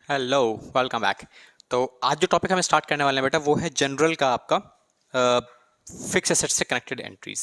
Hello, welcome back. तो आज जो टॉपिक हम स्टार्ट करने वाले हैं बेटा वो है जनरल का आपका फिक्स एसेट से कनेक्टेड एंट्रीज।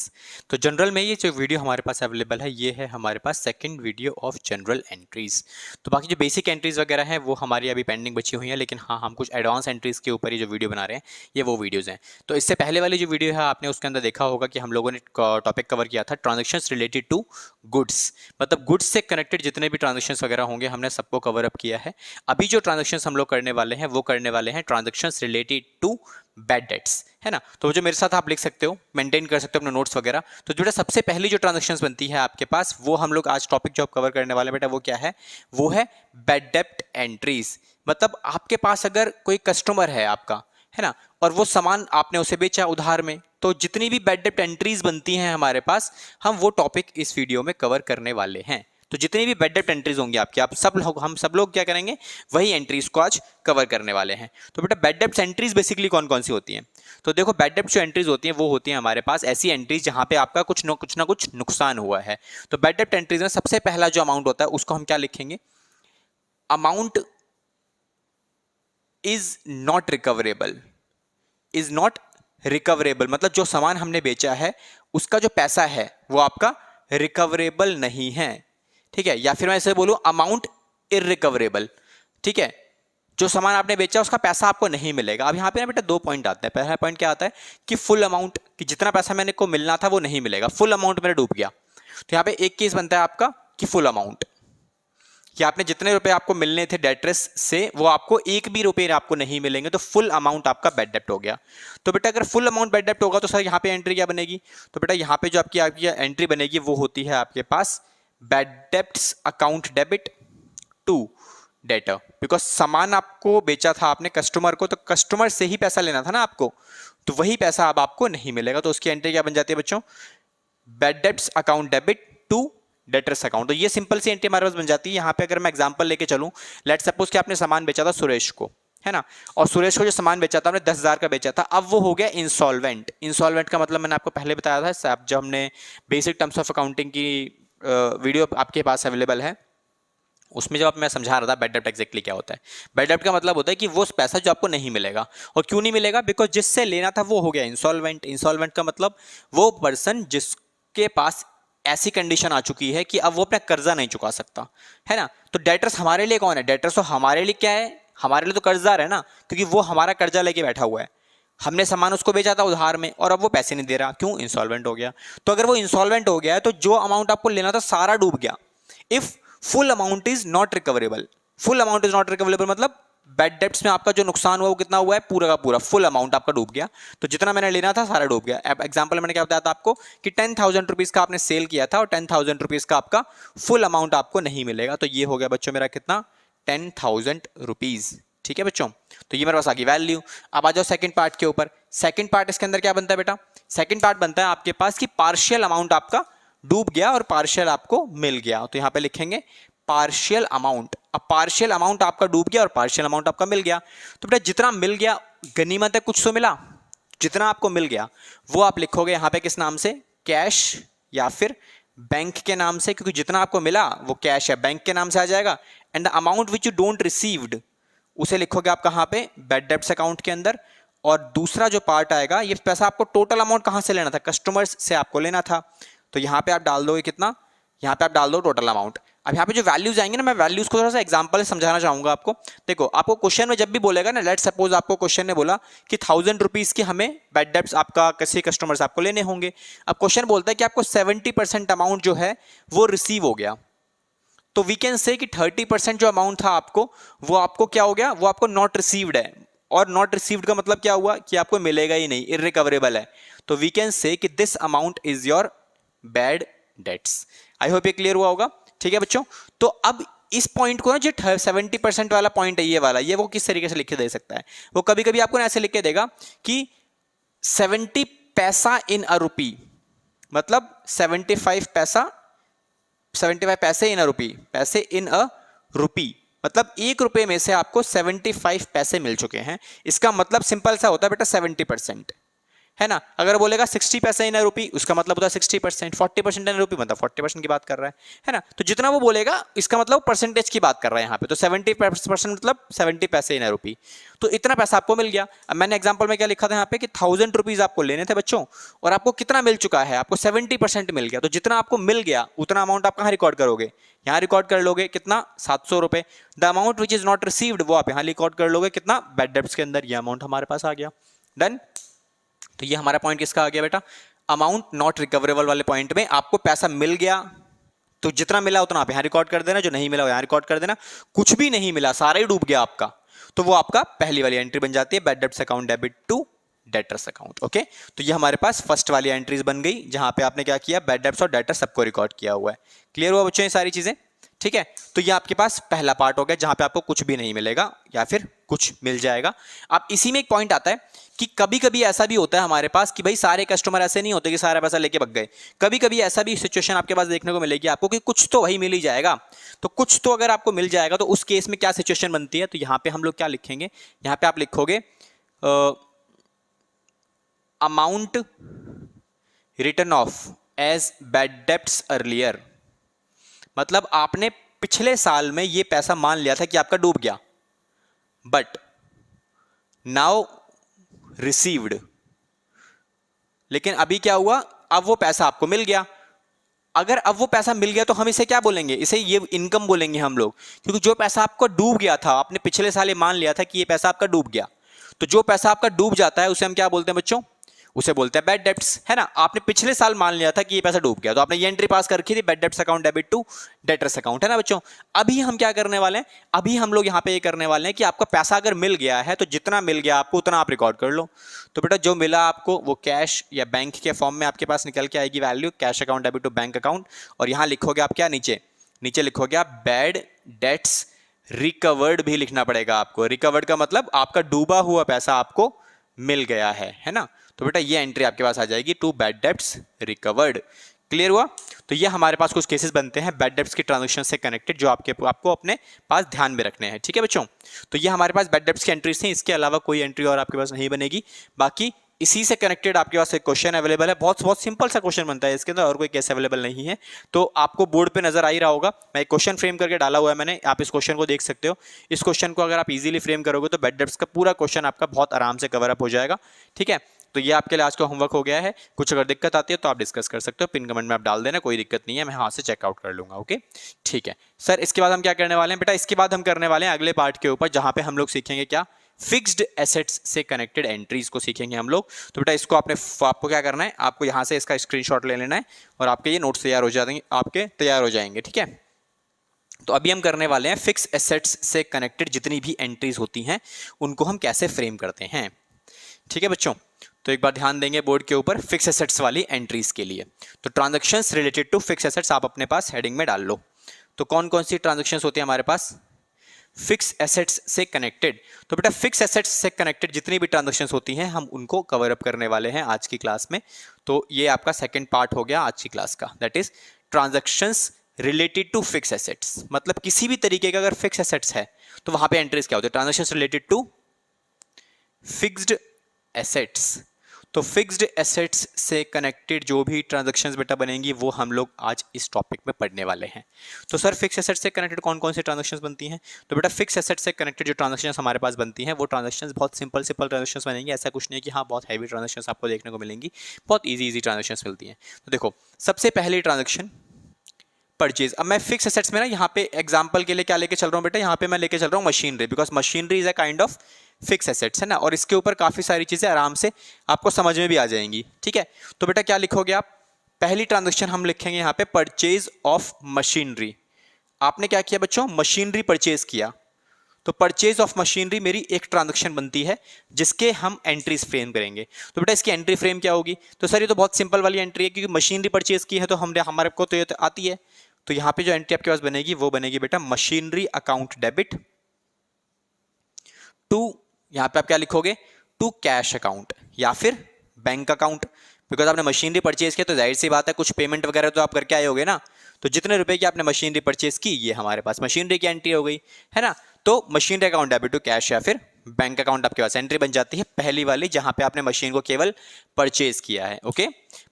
तो जनरल में ये जो वीडियो हमारे पास अवेलेबल है ये है हमारे पास second video of general entries. तो बाकी जो बेसिक एंट्रीज वगैरह हैं वो हमारी अभी पेंडिंग बची हुई हैं, लेकिन हाँ हम कुछ एडवांस एंट्रीज के ऊपर ही जो वीडियो बना रहे हैं ये वो वीडियोज़ हैं। तो इससे पहले वाली जो वीडियो है आपने उसके अंदर देखा होगा कि हम लोगों ने टॉपिक कवर किया था ट्रांजेक्शन्स रिलेटेड टू गुड्स, मतलब गुड्स से कनेक्टेड जितने भी ट्रांजेक्शन्स वगैरह होंगे हमने सबको कवर अप किया है। अभी जो ट्रांजेक्शन्स हम लोग करने वाले हैं वो करने वाले हैं transactions related to bad debts, है ना। तो जो मेरे साथ आप लिख सकते हो, मेंटेन कर सकते हो अपने नोट्स वगैरह। तो जो सबसे पहली जो ट्रांजेक्शन्स बनती है आपके पास वो हम लोग आज टॉपिक जो कवर करने वाले बेटा वो क्या है, वो है बैड डेप्ट एंट्रीज। मतलब आपके पास अगर कोई कस्टमर है आपका, है ना, और वो सामान आपने उसे बेचा उधार में, तो जितनी भी बैड डेप्ट एंट्रीज बनती हैं हमारे पास हम वो टॉपिक इस वीडियो में कवर करने वाले हैं। तो जितनी भी बैड डेप्ट एंट्रीज होंगी आपकी, आप सब लोग हम सब लोग क्या करेंगे, वही एंट्रीज को आज कवर करने वाले हैं। तो बेटा बैड डेप्ट एंट्रीज बेसिकली कौन कौन सी होती हैं? तो देखो बैड डेप्ट जो एंट्रीज होती हैं वो होती हैं हमारे पास ऐसी एंट्रीज जहां पे आपका कुछ ना कुछ नुकसान हुआ है। तो बैड डेप्ट एंट्रीज में सबसे पहला जो अमाउंट होता है उसको हम क्या लिखेंगे, amount is not recoverable. Is not recoverable मतलब जो सामान हमने बेचा है उसका जो पैसा है वो आपका रिकवरेबल नहीं है, ठीक है। या फिर मैं इसे बोलूं अमाउंट इररिकवरेबल, ठीक है। जो सामान आपने बेचा उसका पैसा आपको नहीं मिलेगा। अब यहाँ पे ना बेटा दो पॉइंट आते हैं। पहला पॉइंट क्या आता है कि फुल अमाउंट, कि जितना पैसा मैंने को मिलना था वो नहीं मिलेगा, फुल अमाउंट मेरा डूब गया। तो यहाँ पे एक केस बनता है आपका कि फुल अमाउंट, कि आपने जितने रुपए आपको मिलने थे डेटरेस से वो आपको एक भी रुपए आपको नहीं मिलेंगे, तो फुल अमाउंट आपका बैड डेप्ट हो गया। तो बेटा अगर फुल अमाउंट बैड डेप्ट होगा तो सर यहाँ पे एंट्री क्या बनेगी? तो बेटा यहाँ पे जो आपकी आपकी एंट्री बनेगी वो होती है आपके पास bad debts account debit to debtor. Because सामान आपको बेचा था आपने कस्टमर को, तो कस्टमर से ही पैसा लेना था ना आपको, तो वही पैसा अब आपको नहीं मिलेगा। तो उसकी एंट्री क्या बन जाती है बच्चों, bad debts account debit to debtors account. तो ये सिंपल सी एंट्री हमारे पास बन जाती है। यहाँ पे अगर मैं एग्जांपल लेके चलूं, लेट सपोज कि आपने सामान बेचा था सुरेश को, है ना, और सुरेश को जो सामान बेचा था आपने 10,000 का बेचा था, अब वो हो गया इंसॉल्वेंट। इंसॉल्वेंट का मतलब मैंने आपको पहले बताया था जब हमने बेसिक टर्म्स ऑफ अकाउंटिंग की वीडियो आपके पास अवेलेबल है, उसमें जब मैं समझा रहा था बैड डेप्ट एग्जैक्टली क्या होता है। बैड डेप्ट का मतलब होता है कि वो पैसा जो आपको नहीं मिलेगा। और क्यों नहीं मिलेगा? बिकॉज जिससे लेना था वो हो गया इंसॉल्वेंट। इंसॉल्वेंट का मतलब वो पर्सन जिसके पास ऐसी कंडीशन आ चुकी है कि अब वो अपना कर्जा नहीं चुका सकता, है ना। तो डेटर्स हमारे लिए कौन है? डेटर्स तो हमारे लिए क्या है, हमारे लिए तो कर्जदार है ना, क्योंकि वो हमारा कर्जा लेके बैठा हुआ है। हमने सामान उसको बेचा था उधार में और अब वो पैसे नहीं दे रहा, क्यों? इंसॉल्वेंट हो गया। तो अगर वो इंसॉल्वेंट हो गया है तो जो अमाउंट आपको लेना था सारा डूब गया। If full amount is not recoverable, full amount is not recoverable मतलब बैड डेप्ट्स में आपका जो नुकसान हुआ वो कितना हुआ है, पूरा का पूरा फुल अमाउंट आपका डूब गया। तो जितना मैंने लेना था सारा डूब गया। अब एग्जांपल मैंने क्या बताया था आपको कि 10,000 रुपीज का आपने सेल किया था और 10,000 रुपीज का आपका फुल अमाउंट आपको नहीं मिलेगा। तो ये हो गया बच्चों मेरा कितना, 10,000 रुपीज, ठीक है बच्चों। तो ये मेरे पास आ गई वैल्यू। अब आ जाओ सेकंड पार्ट के ऊपर। सेकंड पार्ट इसके अंदर क्या बनता है बेटा? सेकंड पार्ट बनता है आपके पास कि पार्शियल अमाउंट आपका डूब गया और पार्शियल आपको मिल गया। तो यहां पे लिखेंगे पार्शियल अमाउंट। अब पार्शियल अमाउंट आपका डूब गया और पार्शियल अमाउंट आपका मिल गया। तो बेटा जितना मिल गया गनीमत है, कुछ तो मिला। जितना आपको मिल गया वो आप लिखोगे यहां पे किस नाम से, कैश या फिर बैंक के नाम से, क्योंकि जितना आपको मिला वो कैश है, बैंक के नाम से आ जाएगा। And the amount which you don't received उसे लिखोगे आप कहां पे, बैड डेब्ट्स अकाउंट के अंदर। और दूसरा जो पार्ट आएगा, ये पैसा आपको टोटल अमाउंट कहां से लेना था, कस्टमर्स से आपको लेना था। तो यहां पे आप डाल दोगे कितना, यहां पे आप डाल दो टोटल अमाउंट। अब यहाँ पे जो वैल्यूज आएंगे ना, मैं वैल्यूज को थोड़ा सा एग्जांपल से समझाना चाहूंगा आपको। देखो आपको क्वेश्चन में जब भी बोलेगा ना, लेट सपोज आपको क्वेश्चन ने बोला कि 1,000 रुपीज की हमें बैड डेब्ट्स आपका किसी कस्टमर से आपको लेने होंगे। अब क्वेश्चन बोलता है कि आपको 70% अमाउंट जो है वो रिसीव हो गया, तो वी कैन से कि 30% जो अमाउंट था आपको वो आपको क्या हो गया, वो आपको नॉट रिसीव्ड है। और नॉट रिसीव्ड का मतलब क्या हुआ कि आपको मिलेगा ही नहीं, इररिकवरेबल है। तो वी कैन से कि this amount is your bad debts. I hope ये क्लियर हुआ होगा, ठीक है बच्चों। तो अब इस पॉइंट को ना, जो 70% वाला पॉइंट है ये वाला, ये वो किस तरीके से लिख के दे सकता है, वो कभी कभी आपको ना ऐसे लिख के देगा कि 70 पैसा इन अ रुपी, मतलब 75 पैसा, 75 पैसे इन अ रुपी, पैसे इन अ रुपी, मतलब 1 रुपए में से आपको 75 पैसे मिल चुके हैं। इसका मतलब सिंपल सा होता है बेटा 70%, है ना। अगर बोलेगा 60 पैसे इन रुपी, उसका मतलब होता है 60%, 40% इन रुपी मतलब 40% की बात कर रहा है ना। तो जितना वो बोलेगा इसका मतलब परसेंटेज की बात कर रहा है यहाँ पे, तो 70% मतलब 70 पैसे इन रुपी, तो इतना पैसा आपको मिल गया। अब मैंने एग्जाम्पल में क्या लिखा था यहाँ पे कि 1000 रुपीज आपको लेने थे बच्चों, और आपको कितना मिल चुका है, आपको 70% मिल गया। तो जितना आपको मिल गया उतना अमाउंट आप कहाँ रिकॉर्ड करोगे, यहाँ रिकॉर्ड कर लोगे, कितना 700 रुपए। The amount which is not received वो आप यहाँ रिकॉर्ड कर लोगे, कितना, बैड डेब्ट्स के अंदर, ये अमाउंट हमारे पास आ गया। डन। तो ये हमारा पॉइंट किसका आ गया बेटा, अमाउंट नॉट रिकवरेबल वाले पॉइंट में आपको पैसा मिल गया, तो जितना मिला उतना आप यहां रिकॉर्ड कर देना, जो नहीं मिला यहां रिकॉर्ड कर देना, कुछ भी नहीं मिला, सारा ही डूब गया आपका, तो वो आपका पहली वाली एंट्री बन जाती है, bad debts account debit to debtors account. Okay, तो ये हमारे पास फर्स्ट वाली एंट्रीज बन गई, जहां पे आपने क्या किया, बैड डेब्ट्स और डेटर्स सबको रिकॉर्ड किया हुआ है। क्लियर हुआ बच्चों ये सारी चीजें, ठीक है। तो ये आपके पास पहला पार्ट हो गया, जहां पे आपको कुछ भी नहीं मिलेगा या फिर कुछ मिल जाएगा। अब इसी में एक पॉइंट आता है कि कभी कभी ऐसा भी होता है हमारे पास कि भाई सारे कस्टमर ऐसे नहीं होते कि सारा पैसा लेके भग गए, कभी कभी ऐसा भी सिचुएशन आपके पास देखने को मिलेगी आपको कि कुछ तो वही मिल ही जाएगा। तो कुछ तो अगर आपको मिल जाएगा तो उस केस में क्या सिचुएशन बनती है, तो यहां पे हम लोग क्या लिखेंगे, यहां पे आप लिखोगे amount written off as bad debts earlier, मतलब आपने पिछले साल में ये पैसा मान लिया था कि आपका डूब गया, बट नाउ रिसीव्ड, लेकिन अभी क्या हुआ, अब वो पैसा आपको मिल गया। अगर अब वो पैसा मिल गया तो हम इसे क्या बोलेंगे, इसे ये इनकम बोलेंगे हम लोग, क्योंकि जो पैसा आपको डूब गया था, आपने पिछले साल ये मान लिया था कि ये पैसा आपका डूब गया, तो जो पैसा आपका डूब जाता है उसे हम क्या बोलते हैं बच्चों, उसे बोलते हैं बैड डेब्ट्स, है ना। आपने पिछले साल मान लिया था कि ये पैसा डूब गया, तो आपने ये एंट्री पास कर रखी थी, bad debts account debit to debtors account, है ना बच्चों। अभी हम क्या करने वाले हैं, अभी हम लोग यहाँ पे ये करने वाले हैं कि आपका पैसा अगर मिल गया है तो जितना मिल गया आपको उतना आप रिकॉर्ड कर लो। तो बेटा जो मिला आपको वो कैश या बैंक के फॉर्म में आपके पास निकल के आएगी value, cash account debit to bank account, और यहाँ लिखोगे आप क्या, नीचे लिखोगे आप बैड डेट्स रिकवर्ड भी लिखना पड़ेगा आपको। रिकवर्ड का मतलब आपका डूबा हुआ पैसा आपको मिल गया है ना। तो बेटा ये एंट्री आपके पास आ जाएगी two bad debts recovered. Clear हुआ। तो ये हमारे पास कुछ केसेस बनते हैं बैड डेब्ट्स की ट्रांजैक्शन से कनेक्टेड, जो आपको अपने पास ध्यान में रखने हैं, ठीक है बच्चों। तो ये हमारे पास बैड डेब्ट्स की एंट्रीज थी, इसके अलावा कोई एंट्री और आपके पास नहीं बनेगी। बाकी इसी से कनेक्टेड आपके पास एक क्वेश्चन अवेलेबल है, बहुत बहुत सिंपल सा क्वेश्चन बनता है इसके अंदर, और कोई केस अवेलेबल नहीं है। तो आपको बोर्ड पे नजर आ ही रहा होगा, मैं एक क्वेश्चन फ्रेम करके डाला हुआ है मैंने, आप इस क्वेश्चन को देख सकते हो। इस क्वेश्चन को अगर आप इजीली फ्रेम करोगे तो बैड डेब्ट्स का पूरा क्वेश्चन आपका बहुत आराम से कवर अप हो जाएगा, ठीक है। तो ये आपके लिए आज का होमवर्क हो गया है। कुछ अगर दिक्कत आती है तो आप डिस्कस कर सकते हो, पिन कमेंट में आप डाल देना, कोई दिक्कत नहीं है, मैं हाथ से चेकआउट कर लूंगा। ओके ठीक है सर। इसके बाद हम क्या करने वाले हैं बेटा, इसके बाद हम करने वाले हैं अगले पार्ट के ऊपर, जहां पे हम लोग सीखेंगे क्या, फिक्स्ड एसेट्स से कनेक्टेड एंट्रीज को सीखेंगे हम लोग। तो बेटा इसको आपको क्या करना है, आपको यहां से इसका स्क्रीनशॉट ले लेना है और आपके ये नोट्स तैयार हो जाएंगे, आपके तैयार हो जाएंगे, ठीक है। तो अभी हम करने वाले हैं फिक्स एसेट्स से कनेक्टेड जितनी भी एंट्रीज होती हैं उनको हम कैसे फ्रेम करते हैं, ठीक है बच्चों। तो एक बार ध्यान देंगे बोर्ड के ऊपर फिक्स एसेट्स वाली एंट्रीज के लिए। तो transactions related to fix assets आप अपने पास हेडिंग में डाल लो। तो कौन कौन सी ट्रांजैक्शंस होती है हमारे पास फिक्स एसेट्स से कनेक्टेड। तो बेटा फिक्स एसेट्स से कनेक्टेड जितनी भी ट्रांजैक्शंस होती हैं हम उनको कवर अप करने वाले हैं आज की क्लास में। तो ये आपका सेकंड पार्ट हो गया आज की क्लास का, that is transactions related to fix assets. मतलब किसी भी तरीके का अगर फिक्स एसेट्स है तो वहां पे एंट्रीज क्या होती है, transactions related to fixed assets. तो फिक्स्ड एसेट्स से कनेक्टेड जो भी ट्रांजैक्शंस बेटा बनेंगी वो हम लोग आज इस टॉपिक में पढ़ने वाले हैं। तो सर फिक्स एसेट्स से कनेक्टेड कौन कौन सी ट्रांजैक्शंस बनती हैं, तो बेटा फिक्स एसेट्स से कनेक्टेड जो ट्रांजैक्शंस हमारे पास बनती हैं वो ट्रांजैक्शंस बहुत सिंपल ट्रांजैक्शंस बनेंगी। ऐसा कुछ नहीं कि हाँ बहुत हैवी ट्रांजैक्शंस आपको देखने को मिलेंगी, बहुत ईजी ट्रांजैक्शंस मिलती हैं। तो देखो सबसे पहली ट्रांजैक्शन परचेज। अब मैं फिक्स एसेट्स में ना यहाँ पे एग्जांपल के लिए क्या लेके चल रहा हूँ बेटा, यहाँ पे मैं लेके चल रहा हूँ machinery, because machinery is a kind of fix assets, है ना। और इसके ऊपर काफी सारी चीजें आराम से आपको समझ में भी आ जाएंगी, ठीक है। तो बेटा क्या लिखोगे आप, पहली ट्रांजैक्शन हम लिखेंगे यहाँ पे परचेज ऑफ मशीनरी। आपने क्या किया बच्चों, मशीनरी परचेज किया, तो परचेज ऑफ मशीनरी मेरी एक ट्रांजैक्शन बनती है जिसके हम एंट्रीज फ्रेम करेंगे। तो बेटा इसकी एंट्री फ्रेम क्या होगी, तो सर ये तो बहुत सिंपल वाली एंट्री है क्योंकि मशीनरी परचेज की है तो हमारे को तो ये आती है। तो यहां पे जो एंट्री आपके पास बनेगी वो बनेगी बेटा मशीनरी अकाउंट डेबिट टू, यहां पे आप क्या लिखोगे, टू कैश अकाउंट या फिर बैंक अकाउंट। बिकॉज आपने मशीनरी परचेज किया तो जाहिर सी बात है कुछ पेमेंट वगैरह तो आप करके आए होगे ना, तो जितने रुपए की आपने मशीनरी परचेज की ये हमारे पास मशीनरी की एंट्री हो गई, है ना। तो machinery account debit to cash या फिर बैंक अकाउंट आपके पास एंट्री बन जाती है, पहली वाली जहां पे आपने मशीन को केवल परचेज किया है। ओके,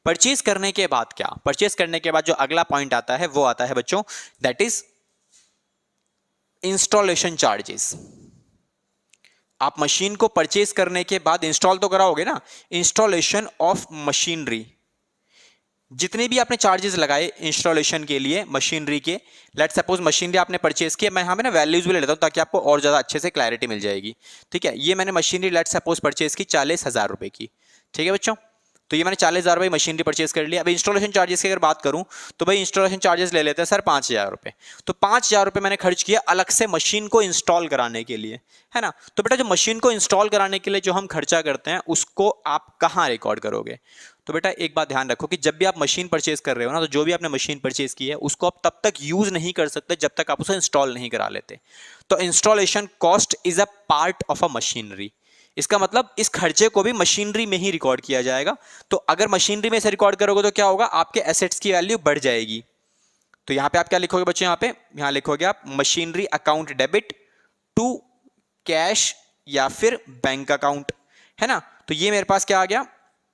परचेज करने के बाद क्या, परचेज करने के बाद जो अगला पॉइंट आता है वो आता है बच्चों, दैट इज इंस्टॉलेशन चार्जेस। आप मशीन को परचेज करने के बाद इंस्टॉल तो कराओगे ना, इंस्टॉलेशन ऑफ मशीनरी, जितने भी आपने चार्जेस लगाए इंस्टॉलेशन के लिए मशीनरी के, लेट सपोज मशीनरी आपने परचेज किया, मैं यहाँ पे ना वैल्यूज भी ले लेता हूँ ताकि आपको और ज़्यादा अच्छे से क्लैरिटी मिल जाएगी। ठीक है, ये मैंने मशीनरी लेट सपोज परचेज की 40,000 रुपये की। ठीक है बच्चों, तो ये मैंने 40,000 रुपये मशीनरी परचेज कर लिया। अब इंस्टॉलेशन चार्जेस की अगर बात करूँ तो भाई इंस्टॉलेशन चार्जेस ले लेते हैं सर 5,000 रुपये, तो 5,000 रुपये मैंने खर्च किया अलग से मशीन को इंस्टॉल कराने के लिए, है ना। तो बेटा जो मशीन को इंस्टॉल कराने के लिए जो हम खर्चा करते हैं उसको आप कहाँ रिकॉर्ड करोगे, तो बेटा एक बात ध्यान रखो कि जब भी आप मशीन परचेज कर रहे हो ना, तो जो भी आपने मशीन परचेज की है उसको आप तब तक यूज नहीं कर सकते जब तक आप उसे इंस्टॉल नहीं करा लेते। तो installation cost is a part of a machinery, इसका मतलब इस खर्चे को भी मशीनरी में ही रिकॉर्ड किया जाएगा। तो अगर मशीनरी में से रिकॉर्ड करोगे तो क्या होगा, आपके एसेट्स की वैल्यू बढ़ जाएगी। तो यहां पे आप क्या लिखोगे बच्चों, यहां लिखोगे आप machinery account debit to cash या फिर बैंक अकाउंट, है ना। तो ये मेरे पास क्या आ गया,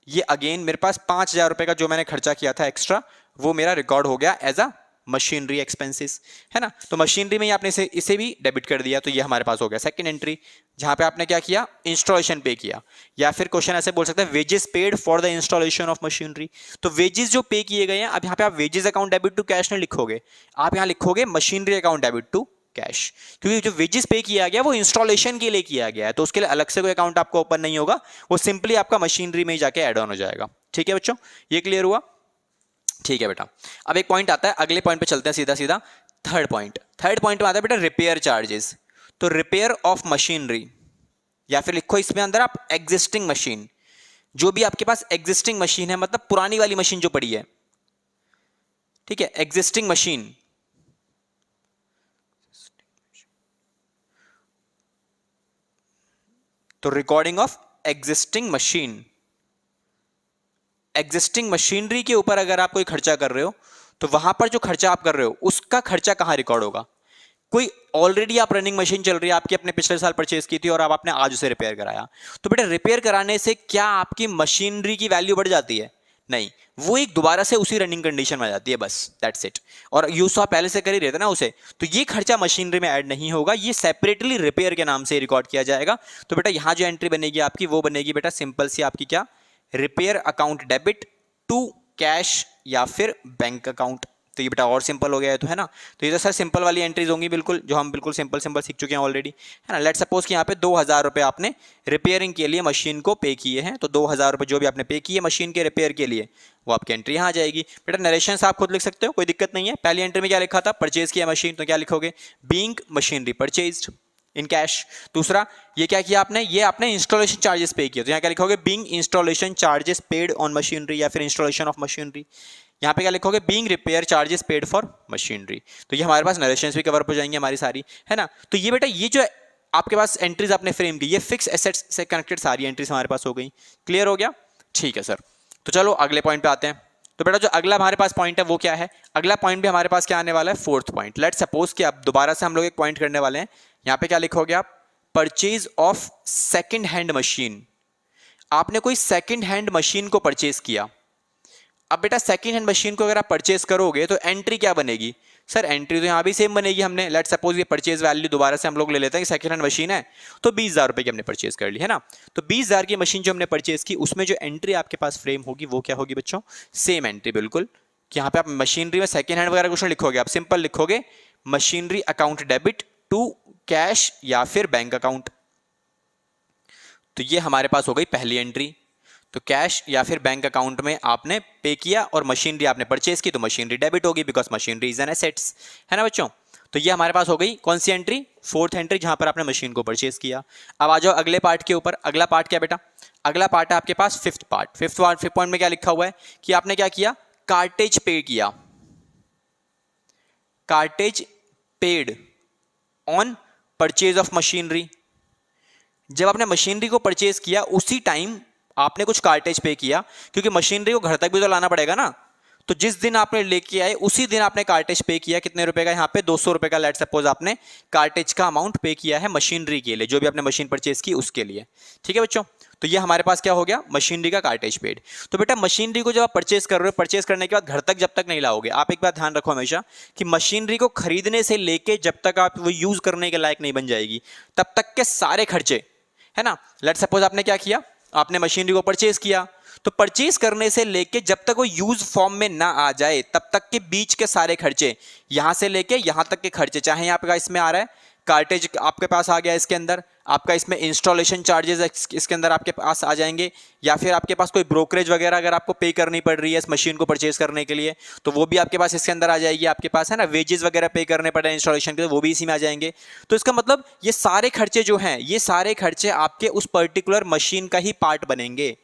ये अगेन मेरे पास 5,000 रुपए का जो मैंने खर्चा किया था एक्स्ट्रा, वो मेरा रिकॉर्ड हो गया एज अ मशीनरी एक्सपेंसेस, है ना। तो मशीनरी में ही आपने इसे भी डेबिट कर दिया, तो ये हमारे पास हो गया सेकंड एंट्री, जहां पे आपने क्या किया, इंस्टॉलेशन पे किया। या फिर क्वेश्चन ऐसे बोल सकते हैं, wages paid for the installation of machinery, तो वेजेस जो पे किए गए हैं, अब यहाँ पे आप wages account debit to cash नहीं लिखोगे, आप यहाँ लिखोगे machinery account debit to cash, क्योंकि जो वेजेस पे किया गया वो इंस्टॉलेशन के लिए किया गया है, तो उसके लिए अलग से कोई अकाउंट आपको ओपन नहीं होगा, वो सिंपली आपका मशीनरी में ही जाके ऐड ऑन हो जाएगा। ठीक है बच्चों, ये क्लियर हुआ। ठीक है बेटा, अब एक पॉइंट आता है, अगले पॉइंट पे चलते हैं सीधा सीधा, थर्ड पॉइंट में आता है बेटा रिपेयर चार्जेस। तो रिपेयर ऑफ मशीनरी, या फिर लिखो इसमें अंदर आप एग्जिस्टिंग मशीन, जो भी आपके पास एग्जिस्टिंग मशीन है, मतलब पुरानी वाली मशीन जो पड़ी है, ठीक है, एग्जिस्टिंग मशीन, तो recording of existing machine, existing machinery के ऊपर अगर आप कोई खर्चा कर रहे हो तो वहां पर जो खर्चा आप कर रहे हो उसका खर्चा कहां रिकॉर्ड होगा। कोई ऑलरेडी आप रनिंग मशीन चल रही है आपकी, अपने पिछले साल परचेज की थी और अब आपने आज उसे रिपेयर कराया, तो बेटा रिपेयर कराने से क्या आपकी मशीनरी की वैल्यू बढ़ जाती है, नहीं, वो एक दोबारा से उसी रनिंग कंडीशन में आ जाती है, बस दैट्स इट। और यूज आप पहले से कर ही रहे थे ना उसे, तो ये खर्चा मशीनरी में ऐड नहीं होगा, ये सेपरेटली रिपेयर के नाम से रिकॉर्ड किया जाएगा। तो बेटा यहां जो एंट्री बनेगी आपकी, वो बनेगी बेटा सिंपल सी आपकी क्या, repair account debit to cash या फिर बैंक अकाउंट। तो ये बेटा और सिंपल हो गया है, तो है ना। तो ये तो सर सिंपल वाली एंट्रीज होंगी बिल्कुल, जो हम बिल्कुल सिंपल सीख चुके हैं ऑलरेडी, है ना। लेट सपोज कि यहाँ पे 2,000 रुपये आपने रिपेयरिंग के लिए मशीन को पे किए हैं, तो 2,000 रुपये जो भी आपने पे किए मशीन के रिपेयर के लिए, वो आपकी एंट्री यहाँ आ जाएगी। बेटा नरेशन आप खुद लिख सकते हो, कोई दिक्कत नहीं है। पहली एंट्री में क्या लिखा था, परचेज किया मशीन, तो क्या लिखोगे, being machinery purchased in cash. दूसरा, ये क्या किया आपने, ये आपने इंस्टॉलेशन चार्जेस पे किया, तो यहाँ क्या लिखोगे, being installation charges paid on machinery या फिर इंस्टॉलेशन ऑफ मशीनरी। यहाँ पे क्या लिखोगे, being repair charges paid for machinery. तो ये हमारे पास नरेशंस भी कवर हो जाएंगे हमारी सारी, है ना। तो ये बेटा ये जो आपके पास एंट्रीज आपने फ्रेम की, ये फिक्स एसेट्स से कनेक्टेड सारी एंट्रीज हमारे पास हो गई। क्लियर हो गया, ठीक है सर। तो चलो अगले पॉइंट पे आते हैं। तो बेटा जो अगला हमारे पास पॉइंट है वो क्या है, अगला पॉइंट भी हमारे पास क्या आने वाला है, फोर्थ पॉइंट। लेट सपोज कि अब दोबारा से हम लोग एक पॉइंट करने वाले हैं। यहाँ पे क्या लिखोगे आप, purchase of second hand machine. आपने कोई सेकंड हैंड मशीन को परचेज किया। अब बेटा सेकंड हैंड मशीन को अगर आप परचेज करोगे तो एंट्री क्या बनेगी, सर एंट्री तो यहाँ भी सेम बनेगी। हमने लेट सपोज ये परचेज वैल्यू दोबारा से हम लोग ले लेते हैं कि सेकंड हैंड मशीन है, तो 20,000 रुपये की हमने परचेज कर ली, है ना। तो 20,000 की मशीन जो हमने परचेज की, उसमें जो एंट्री आपके पास फ्रेम होगी वो क्या होगी बच्चों, सेम एंट्री बिल्कुल, कि यहाँ पे आप मशीनरी में सेकंड हैंड वगैरह कुछ नहीं लिखोगे, आप सिंपल लिखोगे machinery account debit to cash या फिर बैंक अकाउंट। तो ये हमारे पास हो गई पहली एंट्री। तो कैश या फिर बैंक अकाउंट में आपने पे किया और मशीनरी आपने परचेज की, तो मशीनरी डेबिट होगी because machinery is an assets, है ना बच्चों। तो ये हमारे पास हो गई कौन सी एंट्री, फोर्थ एंट्री, जहां पर आपने मशीन को परचेज किया। अब आ जाओ अगले पार्ट के ऊपर। अगला पार्ट क्या बेटा, अगला पार्ट है आपके पास फिफ्थ पार्ट। फिफ्थ पॉइंट में क्या लिखा हुआ है कि आपने क्या किया, कार्टेज पे किया, cartage paid on purchase of machinery. जब आपने मशीनरी को परचेज किया उसी टाइम आपने कुछ कार्टेज पे किया, क्योंकि मशीनरी को घर तक भी तो लाना पड़ेगा ना। तो जिस दिन आपने लेके आए उसी दिन आपने कार्टेज पे किया, कितने रुपए का, यहाँ पे 200 रुपए का लेट सपोज आपने कार्टेज का अमाउंट पे किया है मशीनरी के लिए, जो भी आपने मशीन परचेज की उसके लिए। ठीक है बच्चों, तो ये हमारे पास क्या हो गया, मशीनरी का कार्टेज पेड। तो बेटा मशीनरी को जब आप परचेज कर रहे हो, परचेज करने के बाद घर तक जब तक नहीं लाओगे, आप एक बात ध्यान रखो हमेशा कि मशीनरी को खरीदने से लेके जब तक आप वो यूज करने के लायक नहीं बन जाएगी, तब तक के सारे खर्चे, है ना। लेट सपोज आपने क्या किया, आपने मशीनरी को परचेज किया, तो परचेज करने से लेके जब तक वो यूज फॉर्म में ना आ जाए तब तक के बीच के सारे खर्चे, यहां से लेके यहां तक के खर्चे, चाहे यहाँ पे इसमें आ रहा है कार्टेज आपके पास आ गया, इसके अंदर आपका इसमें इंस्टॉलेशन चार्जेस इसके अंदर आपके पास आ जाएंगे, या फिर आपके पास कोई ब्रोकरेज वगैरह अगर आपको पे करनी पड़ रही है इस मशीन को परचेज करने के लिए, तो वो भी आपके पास इसके अंदर आ जाएगी। आपके पास है ना वेजेस वगैरह पे करने पड़े इंस्टॉलेशन के, वो भी इसी में आ जाएंगे। तो इसका मतलब ये सारे खर्चे जो हैं, ये सारे खर्चे आपके उस पर्टिकुलर मशीन का ही पार्ट बनेंगे,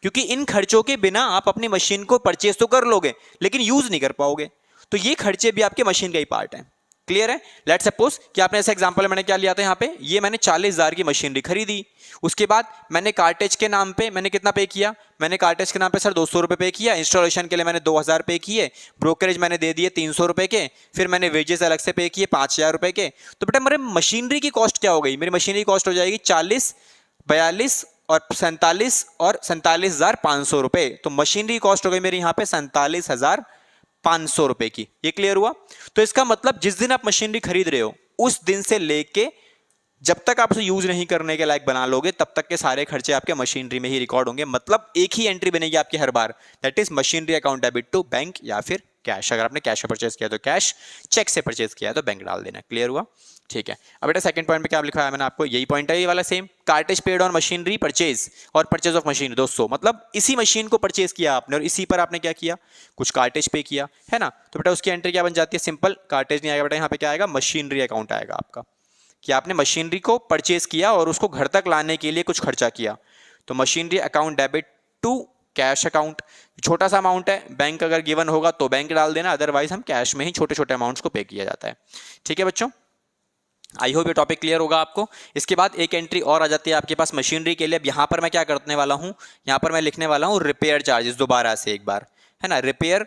क्योंकि इन खर्चों के बिना आप अपनी मशीन को परचेज तो कर लोगे लेकिन यूज नहीं कर पाओगे, तो ये खर्चे भी आपके मशीन का ही पार्ट है। क्लियर है। लेट्स सपोज कि आपने ऐसा एग्जांपल मैंने क्या लिया था, यहाँ पे ये मैंने 40,000 की मशीनरी खरीदी, उसके बाद मैंने कार्टेज के नाम पे मैंने कितना पे किया, मैंने कार्टेज के नाम पे सर 200 रुपए पे किया, इंस्टॉलेशन के लिए मैंने 2,000 पे किए, ब्रोकरेज मैंने दे दिए 300 रुपए के, फिर मैंने वेजेस अलग से पे किए 5,000 रुपए के। तो बेटा मेरे मशीनरी की कॉस्ट क्या हो गई, मेरी मशीनरी की कॉस्ट हो जाएगी 40, 42 और 47 और 47,500 रुपए। तो मशीनरी कॉस्ट हो गई मेरी यहाँ पे 47,500 रुपए की। ये क्लियर हुआ। तो इसका मतलब जिस दिन आप मशीनरी खरीद रहे हो उस दिन से लेके जब तक आप उसे यूज नहीं करने के लायक बना लोगे तब तक के सारे खर्चे आपके मशीनरी में ही रिकॉर्ड होंगे। मतलब एक ही एंट्री बनेगी आपकी हर बार, that is machinery account debit to bank या फिर कैश। अगर आपने कैश से परचेज किया तो कैश, चेक से परचेज किया तो बैंक डाल देना। क्लियर हुआ। ठीक है। अब बेटा सेकंड पॉइंट पे क्या लिखा है मैंने आपको, यही पॉइंट है ये वाला same, cartage paid on machinery purchase और परचेज ऑफ मशीन 200, मतलब इसी मशीन को परचेज किया आपने और इसी पर आपने क्या किया, कुछ कार्टेज पे किया, है ना। तो बेटा उसकी एंट्री क्या बन जाती है, सिंपल, कार्टेज नहीं आएगा बेटा, यहाँ पे क्या आएगा, मशीनरी अकाउंट आएगा आपका, कि आपने मशीनरी को परचेज किया और उसको घर तक लाने के लिए कुछ खर्चा किया। तो machinery account debit to cash account, छोटा सा अमाउंट है, बैंक अगर गिवन होगा तो बैंक डाल देना, अदरवाइज हम कैश में ही छोटे छोटे अमाउंट्स को पे किया जाता है। ठीक है बच्चों, आई होप ये टॉपिक क्लियर होगा आपको। इसके बाद एक एंट्री और आ जाती है आपके पास मशीनरी के लिए। अब यहाँ पर मैं क्या करने वाला हूँ, यहाँ पर मैं लिखने वाला हूँ रिपेयर चार्जेस, दोबारा से एक बार, है ना, repair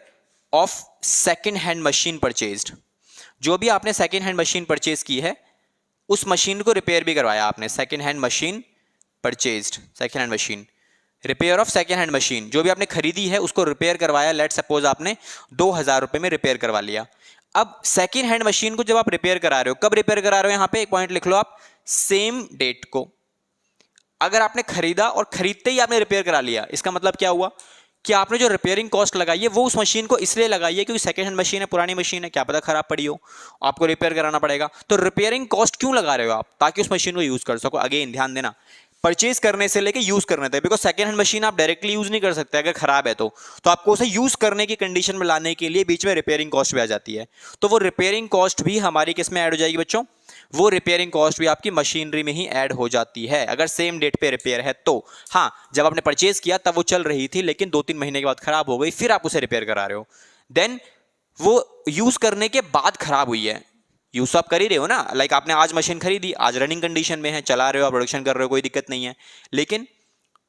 of second hand machine purchased. जो भी आपने सेकेंड हैंड मशीन परचेज की है उस मशीन को रिपेयर भी करवाया आपने, second hand machine purchased, second hand machine, repair of second hand machine, जो भी आपने खरीदी है उसको रिपेयर करवाया। लेट सपोज आपने 2,000 रुपए में रिपेयर करवा लिया। अब सेकेंड हैंड मशीन को जब आप रिपेयर करा रहे हो, कब रिपेयर करा रहे हो, यहां पे एक पॉइंट लिख लो आप, सेम डेट को। अगर आपने खरीदा और खरीदते ही आपने रिपेयर करा लिया, इसका मतलब क्या हुआ कि आपने जो रिपेयरिंग कॉस्ट लगाई है वो उस मशीन को इसलिए लगाई है क्योंकि सेकंड हैंड मशीन है, पुरानी मशीन है, क्या पता खराब पड़ी हो, आपको रिपेयर कराना पड़ेगा। तो रिपेयरिंग कॉस्ट क्यों लगा रहे हो आप, ताकि उस मशीन को यूज कर सको। अगेन ध्यान देना, परचेज करने से लेके यूज करने तक, बिकॉज सेकंड हैंड मशीन आप डायरेक्टली यूज नहीं कर सकते अगर खराब है तो आपको उसे यूज करने की कंडीशन में लाने के लिए बीच में रिपेयरिंग कॉस्ट भी आ जाती है। तो वो रिपेयरिंग कॉस्ट भी हमारी किस में ऐड हो जाएगी बच्चों, वो रिपेयरिंग कॉस्ट भी आपकी मशीनरी में ही ऐड हो जाती है अगर सेम डेट पे रिपेयर है तो। हाँ, जब आपने परचेज किया तब वो चल रही थी, लेकिन 2-3 महीने के बाद खराब हो गई, फिर आप उसे रिपेयर करा रहे हो, देन वो यूज करने के बाद खराब हुई है, यूज आप कर ही रहे हो ना, लाइक आपने आज मशीन खरीदी, आज रनिंग कंडीशन में है, चला रहे हो, प्रोडक्शन कर रहे हो, कोई दिक्कत नहीं है, लेकिन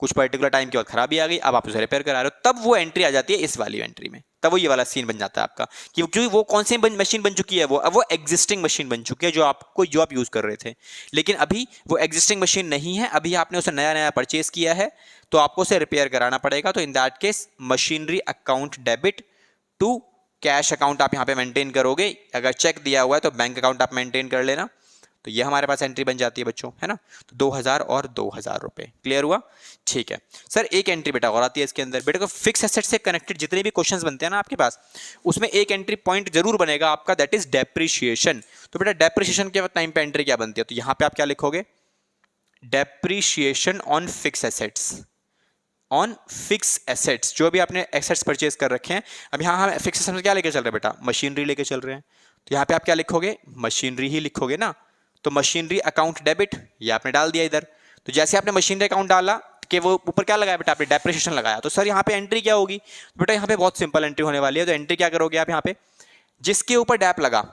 कुछ पर्टिकुलर टाइम के बाद खराबी आ गई, अब आप उसे रिपेयर करा रहे हो, तब वो एंट्री आ जाती है इस वाली एंट्री में, तब वो ये वाला सीन बन जाता है आपका, क्योंकि वो कौन सी मशीन बन चुकी है, वो अब वो एग्जिस्टिंग मशीन बन चुकी है जो आप यूज कर रहे थे, लेकिन अभी वो एग्जिस्टिंग मशीन नहीं है, अभी आपने उसे नया नया परचेज किया है तो आपको उसे रिपेयर कराना पड़ेगा। तो in that case machinery account debit to cash account आप यहाँ पे मेंटेन करोगे, अगर चेक दिया हुआ है तो बैंक अकाउंट आप मेंटेन कर लेना। तो ये हमारे पास एंट्री बन जाती है बच्चों, है ना। तो 2,000 और 2,000 रुपए, क्लियर हुआ। ठीक है सर, एक एंट्री बेटा और आती है इसके अंदर, बेटा को फिक्स एसेट से कनेक्टेड जितने भी क्वेश्चंस बनते हैं ना आपके पास, उसमें एक एंट्री पॉइंट जरूर बनेगा आपका, दैट इज डेप्रिशिएशन। तो बेटा डेप्रिशिएशन के टाइम पे एंट्री क्या बनती है, तो यहाँ पे आप क्या लिखोगे, depreciation on fix assets, on fix assets, जो भी आपने एसेट्स परचेज कर रखे हैं। अब यहाँ हम फिक्स एसेट्स में क्या लेके चल रहे हैं बेटा, मशीनरी लेके चल रहे हैं, तो यहाँ पे आप क्या लिखोगे, मशीनरी ही लिखोगे ना। तो मशीनरी अकाउंट डेबिट ये आपने डाल दिया इधर, तो जैसे आपने मशीनरी अकाउंट डाला कि वो ऊपर क्या लगाया बेटा, आपने डेप्रिसिएशन लगाया, तो सर यहाँ पे एंट्री क्या होगी, तो बेटा यहाँ पे बहुत सिंपल एंट्री होने वाली है। तो एंट्री क्या करोगे आप, यहाँ पे जिसके ऊपर डेप लगा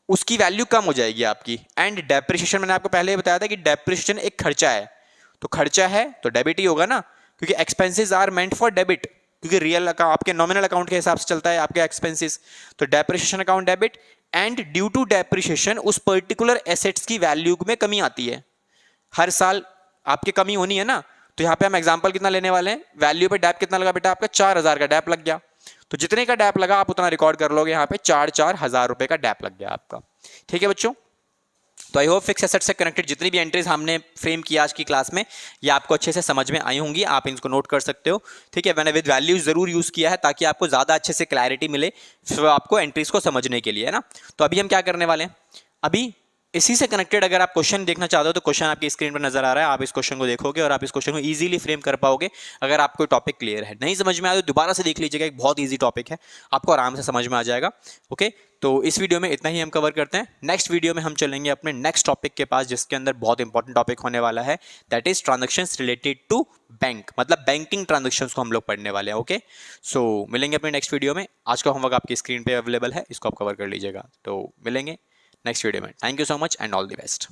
उसकी वैल्यू कम हो जाएगी आपकी, एंड डेप्रिसिएशन मैंने आपको पहले ही बताया था कि डेप्रिसिएशन एक खर्चा है, तो खर्चा है तो डेबिट ही होगा ना, क्योंकि expenses are meant for debit, क्योंकि रियल अकाउंट आपके नॉमिनल अकाउंट के हिसाब से चलता है आपके एक्सपेंसेस। तो depreciation account debit, and due to depreciation उस पर्टिकुलर एसेट्स की वैल्यू में कमी आती है। हर साल आपकी कमी होनी है ना, तो यहाँ पे हम एग्जांपल कितना लेने वाले हैं, वैल्यू पे डैप कितना लगा बेटा आपका 4000 का डैप लग गया, तो जितने का डैप लगा आप उतना रिकॉर्ड कर लोगे, यहाँ पे 4,000 रुपए का डैप लग गया आपका। ठीक है बच्चों, तो आई होप फिक्स एसेट से कनेक्टेड जितनी भी एंट्रीज हमने फ्रेम की आज की क्लास में ये आपको अच्छे से समझ में आई होंगी, आप इनको नोट कर सकते हो। ठीक है, मैंने विद वैल्यूज जरूर यूज किया है ताकि आपको ज्यादा अच्छे से क्लैरिटी मिले फिर आपको एंट्रीज को समझने के लिए, है ना। तो अभी हम क्या करने वाले हैं, अभी इसी से कनेक्टेड अगर आप क्वेश्चन देखना चाहते हो तो क्वेश्चन आपकी स्क्रीन पर नजर आ रहा है, आप इस क्वेश्चन को देखोगे और आप इस क्वेश्चन को इजीली फ्रेम कर पाओगे। अगर आपको टॉपिक क्लियर है, नहीं समझ में आया तो दोबारा से देख लीजिएगा, एक बहुत इजी टॉपिक है, आपको आराम से समझ में आ जाएगा। ओके, तो इस वीडियो में इतना ही हम कवर करते हैं। नेक्स्ट वीडियो में हम चलेंगे अपने नेक्स्ट टॉपिक के पास, जिसके अंदर बहुत इंपॉर्टेंट टॉपिक होने वाला है, that is transactions related to bank, मतलब बैंकिंग ट्रांजेक्शंस को हम लोग पढ़ने वाले हैं। ओके, सो मिलेंगे अपने नेक्स्ट वीडियो में। आज का होमवर्क आपकी स्क्रीन पे अवेलेबल है, इसको आप कवर कर लीजिएगा। तो मिलेंगे नेक्स्ट वीडियो में। Thank you so much and all the best.